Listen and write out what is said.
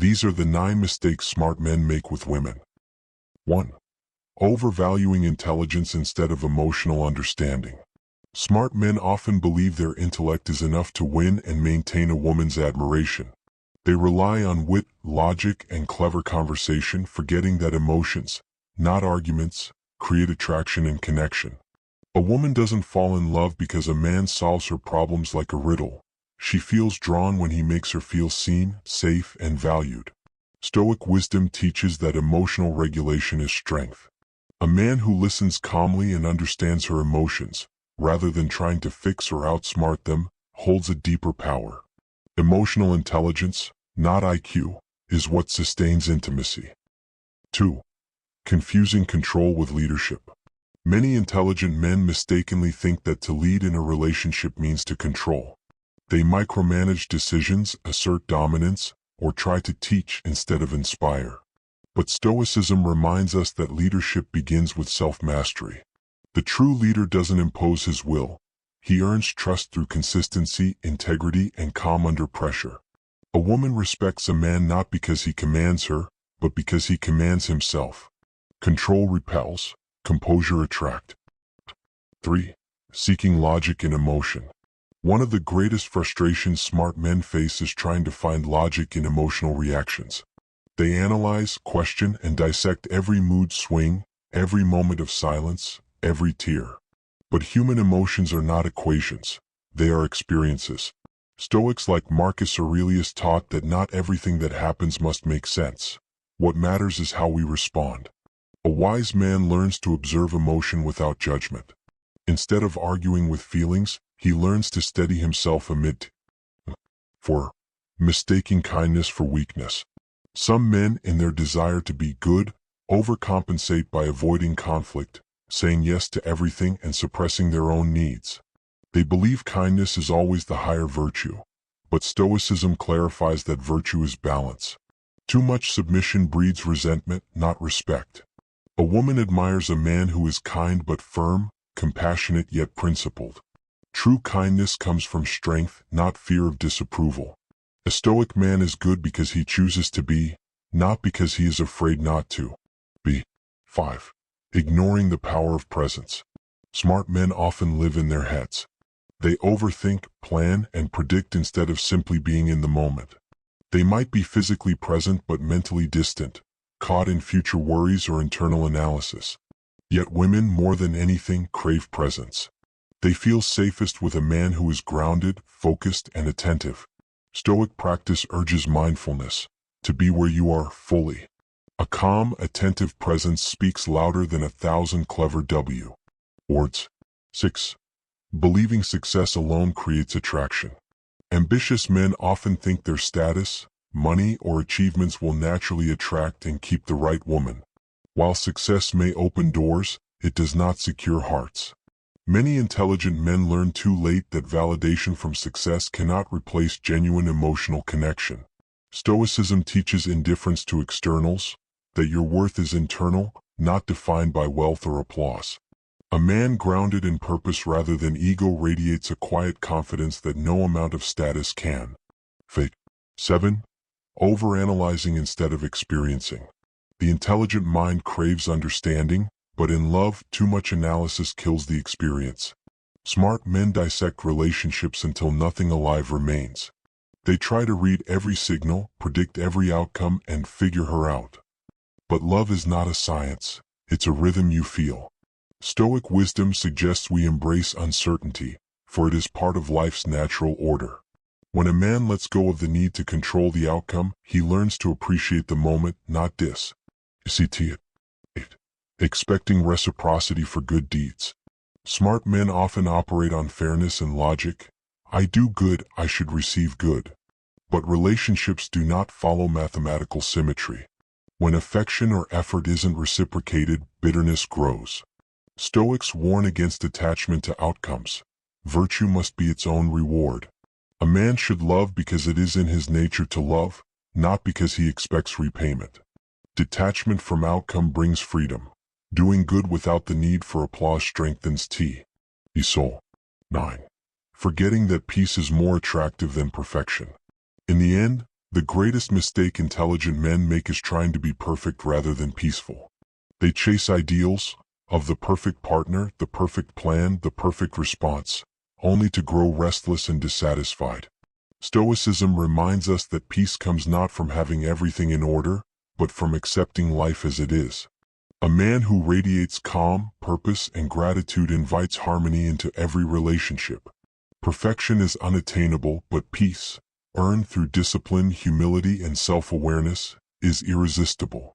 These are the 9 mistakes smart men make with women. 1. Overvaluing intelligence instead of emotional understanding. Smart men often believe their intellect is enough to win and maintain a woman's admiration. They rely on wit, logic, and clever conversation, forgetting that emotions, not arguments, create attraction and connection. A woman doesn't fall in love because a man solves her problems like a riddle. She feels drawn when he makes her feel seen, safe, and valued. Stoic wisdom teaches that emotional regulation is strength. A man who listens calmly and understands her emotions, rather than trying to fix or outsmart them, holds a deeper power. Emotional intelligence, not IQ, is what sustains intimacy. 2. Confusing control with leadership. Many intelligent men mistakenly think that to lead in a relationship means to control. They micromanage decisions, assert dominance, or try to teach instead of inspire. But Stoicism reminds us that leadership begins with self-mastery. The true leader doesn't impose his will. He earns trust through consistency, integrity, and calm under pressure. A woman respects a man not because he commands her, but because he commands himself. Control repels, composure attracts. 3. Seeking logic in emotion. One of the greatest frustrations smart men face is trying to find logic in emotional reactions. They analyze, question, and dissect every mood swing, every moment of silence, every tear. But human emotions are not equations. They are experiences. Stoics like Marcus Aurelius taught that not everything that happens must make sense. What matters is how we respond. A wise man learns to observe emotion without judgment. Instead of arguing with feelings, he learns to steady himself amid 4. Mistaking kindness for weakness. Some men, in their desire to be good, overcompensate by avoiding conflict, saying yes to everything and suppressing their own needs. They believe kindness is always the higher virtue, but Stoicism clarifies that virtue is balance. Too much submission breeds resentment, not respect. A woman admires a man who is kind but firm, compassionate yet principled. True kindness comes from strength, not fear of disapproval. A Stoic man is good because he chooses to be, not because he is afraid not to be. 5. Ignoring the power of presence. Smart men often live in their heads. They overthink, plan, and predict instead of simply being in the moment. They might be physically present but mentally distant, caught in future worries or internal analysis. Yet women, more than anything, crave presence. They feel safest with a man who is grounded, focused, and attentive. Stoic practice urges mindfulness, to be where you are fully. A calm, attentive presence speaks louder than 1,000 clever words. 6. Believing success alone creates attraction. Ambitious men often think their status, money, or achievements will naturally attract and keep the right woman. While success may open doors, it does not secure hearts. Many intelligent men learn too late that validation from success cannot replace genuine emotional connection. Stoicism teaches indifference to externals, that your worth is internal, not defined by wealth or applause. A man grounded in purpose rather than ego radiates a quiet confidence that no amount of status can fake. 7. Overanalyzing instead of experiencing. The intelligent mind craves understanding, but in love, too much analysis kills the experience. Smart men dissect relationships until nothing alive remains. They try to read every signal, predict every outcome, and figure her out. But love is not a science, it's a rhythm you feel. Stoic wisdom suggests we embrace uncertainty, for it is part of life's natural order. When a man lets go of the need to control the outcome, he learns to appreciate the moment, not it. Expecting reciprocity for good deeds. Smart men often operate on fairness and logic. I do good, I should receive good. But relationships do not follow mathematical symmetry. When affection or effort isn't reciprocated, bitterness grows. Stoics warn against attachment to outcomes. Virtue must be its own reward. A man should love because it is in his nature to love, not because he expects repayment. Detachment from outcome brings freedom. Doing good without the need for applause strengthens soul. 9. Forgetting that peace is more attractive than perfection. In the end, The greatest mistake intelligent men make is trying to be perfect rather than peaceful. They chase ideals of the perfect partner, the perfect plan, the perfect response, only to grow restless and dissatisfied. Stoicism reminds us that peace comes not from having everything in order, but from accepting life as it is. A man who radiates calm, purpose, and gratitude invites harmony into every relationship. Perfection is unattainable, but peace, earned through discipline, humility, and self-awareness, is irresistible.